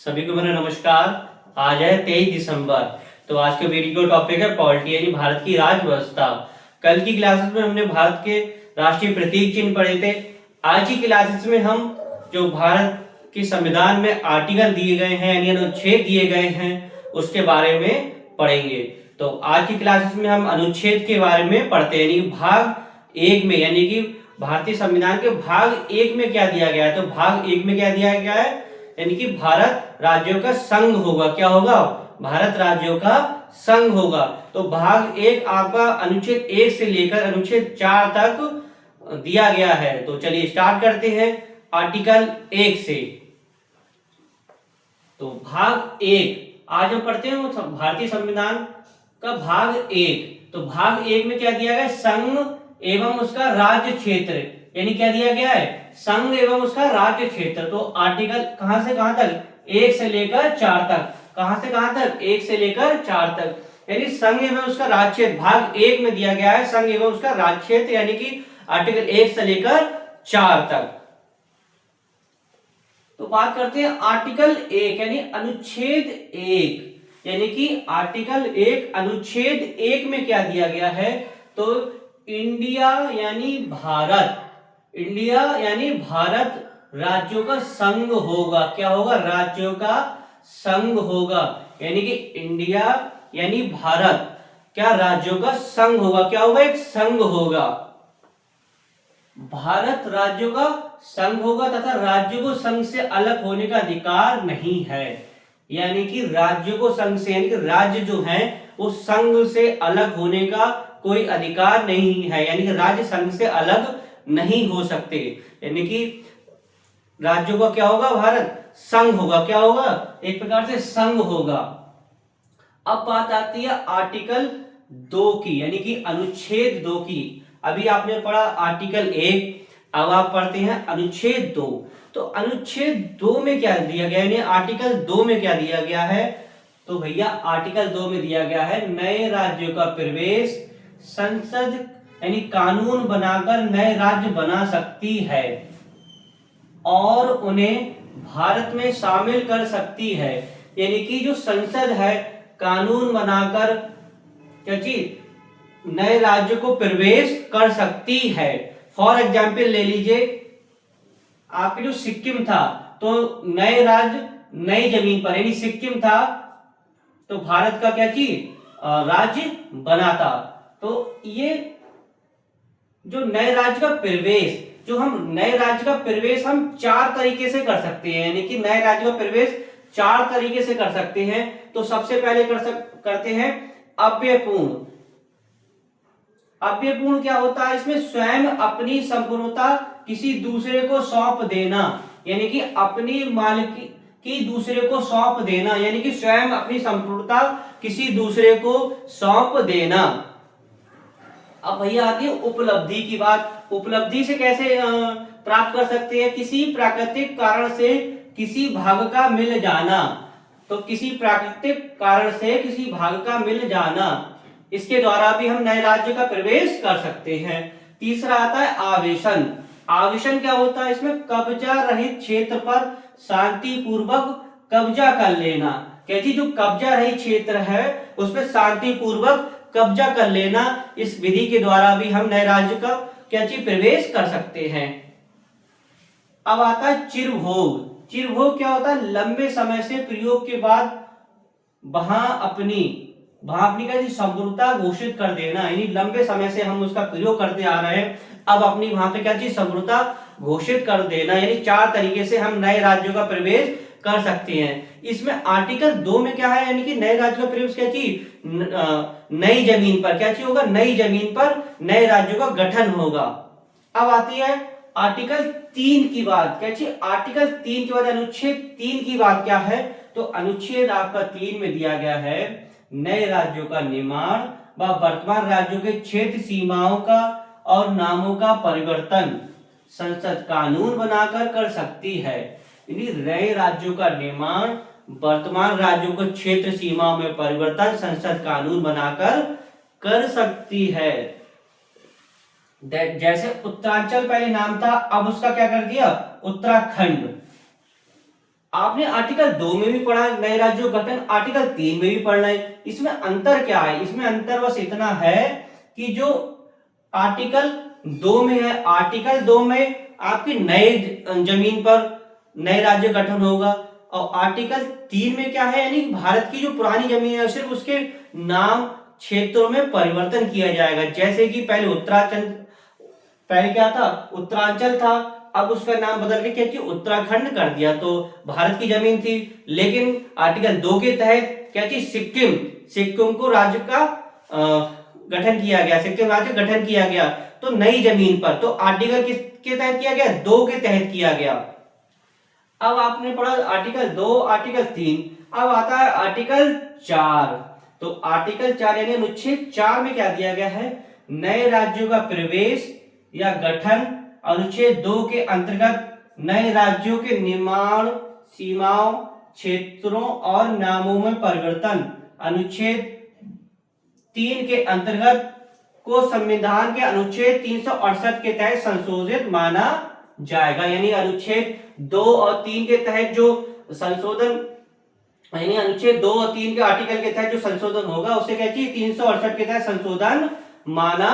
सभी को मेरा नमस्कार। आज है 23 दिसंबर। तो आज के वीडियो का टॉपिक है पॉलिटी यानी भारत की राज व्यवस्था। कल की क्लासेस में हमने भारत के राष्ट्रीय प्रतीक चिन्ह पढ़े थे। आज की क्लासेस में हम जो भारत के संविधान में आर्टिकल दिए गए हैं यानी अनुच्छेद दिए गए हैं उसके बारे में पढ़ेंगे। तो आज की क्लासेस में हम अनुच्छेद के बारे में पढ़ते हैं यानी भाग एक में, यानी कि भारतीय संविधान के भाग एक में क्या दिया गया है। तो भाग एक में क्या दिया गया है, यानी कि भारत राज्यों का संघ होगा। क्या होगा? भारत राज्यों का संघ होगा। तो भाग एक आपका अनुच्छेद 1 से लेकर अनुच्छेद 4 तक दिया गया है। तो चलिए स्टार्ट करते हैं आर्टिकल 1 से। तो भाग 1 आज हम पढ़ते हैं भारतीय संविधान का भाग 1। तो भाग 1 में क्या दिया गया? संघ एवं उसका राज्य क्षेत्र, यानी क्या दिया गया है? संघ एवं उसका राज्य क्षेत्र। तो आर्टिकल कहां से कहां तक? 1 से लेकर 4 तक। कहां से कहां तक? 1 से लेकर 4 तक, यानी संघ एवं उसका राज्य क्षेत्र भाग 1 में दिया गया है। संघ एवं उसका राज्य क्षेत्र यानी कि आर्टिकल 1 से लेकर 4 तक। तो बात करते हैं आर्टिकल 1 यानी अनुच्छेद 1, यानी कि आर्टिकल 1 अनुच्छेद 1 में क्या दिया गया है? तो इंडिया यानी भारत, इंडिया यानी भारत राज्यों का संघ होगा। क्या होगा? राज्यों का संघ होगा, यानी कि इंडिया यानी भारत क्या राज्यों का संघ होगा। क्या होगा? एक संघ होगा। भारत राज्यों का संघ होगा तथा राज्यों को संघ से अलग होने का अधिकार नहीं है। यानी कि राज्यों को संघ से, यानी कि राज्य जो है वो संघ से अलग होने का कोई अधिकार नहीं है, यानी कि राज्य संघ से अलग नहीं हो सकते। यानी कि राज्यों का क्या होगा? भारत संघ होगा। क्या होगा? एक प्रकार से संघ होगा। अब बात आती है आर्टिकल 2 की, यानी कि अनुच्छेद 2 की। अभी आपने पढ़ा आर्टिकल 1, अब आप पढ़ते हैं अनुच्छेद 2। तो अनुच्छेद 2 में क्या दिया गया, यानी आर्टिकल 2 में क्या दिया गया है? तो भैया आर्टिकल 2 में दिया गया है नए राज्यों का प्रवेश संसद यानी कानून बनाकर नए राज्य बना सकती है और उन्हें भारत में शामिल कर सकती है। यानी कि जो संसद है कानून बनाकर क्या चीज? नए राज्य को प्रवेश कर सकती है। फॉर एग्जाम्पल ले लीजिए, आपके जो सिक्किम था तो नए राज्य नई जमीन पर, यानी सिक्किम था तो भारत का क्या चीज? राज्य बना था। तो ये जो नए राज्य का प्रवेश, जो हम नए राज्य का प्रवेश हम 4 तरीके से कर सकते हैं, यानी कि नए राज्य का प्रवेश 4 तरीके से कर सकते हैं। तो सबसे पहले करते हैं अव्ययपूर्ण। अव्ययपूर्ण क्या होता है? इसमें स्वयं अपनी संपूर्णता किसी दूसरे को सौंप देना, यानी कि अपनी मालिकी की दूसरे को सौंप देना, यानी कि स्वयं अपनी संपूर्णता किसी दूसरे को सौंप देना। अब भैया आती है उपलब्धि की बात। उपलब्धि से कैसे प्राप्त कर सकते हैं? किसी प्राकृतिक कारण से किसी भाग का मिल जाना। तो किसी प्राकृतिक कारण से किसी भाग का मिल जाना, इसके द्वारा भी हम नए राज्य का प्रवेश कर सकते हैं। तीसरा आता है आवेशन। आवेशन क्या होता है? इसमें कब्जा रहित क्षेत्र पर शांतिपूर्वक कब्जा कर लेना। कहती जो कब्जा रहित क्षेत्र है उसमें शांतिपूर्वक कब्जा कर लेना, इस विधि के द्वारा भी हम नए राज्य का क्या चीज? प्रवेश कर सकते हैं। अब आता है चिरभोग। चिरभोग क्या होता है? लंबे समय से प्रयोग के बाद वहां अपनी क्या चीज? संपूर्णता घोषित कर देना, यानी लंबे समय से हम उसका प्रयोग करते आ रहे हैं, अब अपनी वहां पे क्या चीज? संपूर्णता घोषित कर देना। यानी 4 तरीके से हम नए राज्यों का प्रवेश कर सकते हैं। इसमें आर्टिकल 2 में क्या है? यानी कि नए राज्यों का प्रवेश क्या चीज? नई जमीन पर क्या चीज होगा? नई जमीन पर नए राज्यों का गठन होगा। अब आती है आर्टिकल 3 की बात। क्या चीज? आर्टिकल 3 के बाद अनुच्छेद 3 की बात क्या है? तो अनुच्छेद आपका 3 में दिया गया है नए राज्यों का निर्माण व वर्तमान राज्यों के क्षेत्र सीमाओं का और नामों का परिवर्तन संसद कानून बनाकर कर सकती है। यानी नए राज्यों का निर्माण, वर्तमान राज्यों के क्षेत्र सीमाओं में परिवर्तन संसद कानून बनाकर कर सकती है। जैसे उत्तरांचल पहले नाम था, अब उसका क्या कर दिया? उत्तराखंड। आपने आर्टिकल 2 में भी पढ़ा नए राज्यों का गठन, आर्टिकल 3 में भी पढ़ना है। इसमें अंतर क्या है? इसमें अंतर बस इतना है कि जो आर्टिकल 2 में है, आर्टिकल 2 में आपकी नए जमीन पर नए राज्य गठन होगा, और आर्टिकल 3 में क्या है, यानी भारत की जो पुरानी जमीन है सिर्फ उसके नाम क्षेत्रों में परिवर्तन किया जाएगा। जैसे कि पहले उत्तराखंड, पहले क्या था, उत्तरांचल था, अब उसका नाम बदल के क्या किया, उत्तराखंड कर दिया, तो भारत की जमीन थी। लेकिन आर्टिकल 2 के तहत क्या चीज, सिक्किम, सिक्किम को राज्य का गठन किया गया, सिक्किम राज्य गठन किया गया, तो नई जमीन पर। तो आर्टिकल किसके तहत किया गया, 2 के तहत किया गया। अब आपने पढ़ा आर्टिकल 2, आर्टिकल 3, अब आता है आर्टिकल 4। तो आर्टिकल 4 यानी अनुच्छेद 4 में क्या दिया गया है, नए राज्यों का प्रवेश या गठन। अनुच्छेद 2 के अंतर्गत नए राज्यों के निर्माण, सीमाओं, क्षेत्रों और नामों में परिवर्तन। अनुच्छेद 3 के अंतर्गत को संविधान के अनुच्छेद 368 के तहत संशोधित माना जाएगा। यानी अनुच्छेद 2 और 3 के तहत जो संशोधन, यानी अनुच्छेद 2 और 3 के आर्टिकल के तहत जो संशोधन होगा उसे क्या चाहिए, 368 के तहत संशोधन माना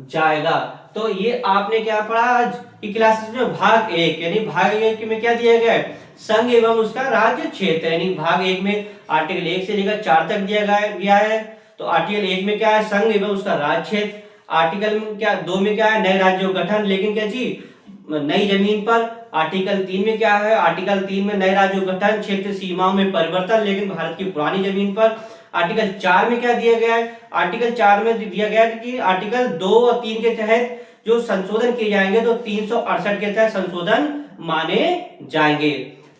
जाएगा। तो ये आपने क्या पढ़ा आज की क्लासेस में, भाग 1, यानी भाग 1 में क्या दिया गया है, संघ एवं उसका राज्य क्षेत्र। यानी भाग 1 में आर्टिकल 1 से लेकर 4 तक दिया गया है। तो आर्टिकल 1 में क्या है, संघ एवं उसका राज्य क्षेत्र। आर्टिकल में क्या, 2 में क्या है, नए राज्यों गठन, लेकिन क्या चीज, नई जमीन पर। आर्टिकल 3 में क्या है, आर्टिकल 3 में नए राज्यों गठन, क्षेत्र सीमाओं में परिवर्तन, लेकिन भारत की पुरानी जमीन पर। आर्टिकल 4 में क्या दिया गया है, आर्टिकल 4 में दिया गया है कि आर्टिकल 2 और 3 के तहत जो संशोधन किए जाएंगे तो 368 के तहत संशोधन माने जाएंगे।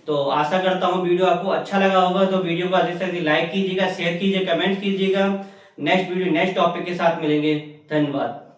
तो आशा करता हूँ वीडियो आपको अच्छा लगा होगा। तो वीडियो को अधिक से अधिक लाइक कीजिएगा, शेयर कीजिए, कमेंट कीजिएगा। नेक्स्ट वीडियो नेक्स्ट टॉपिक के साथ मिलेंगे। धन्यवाद।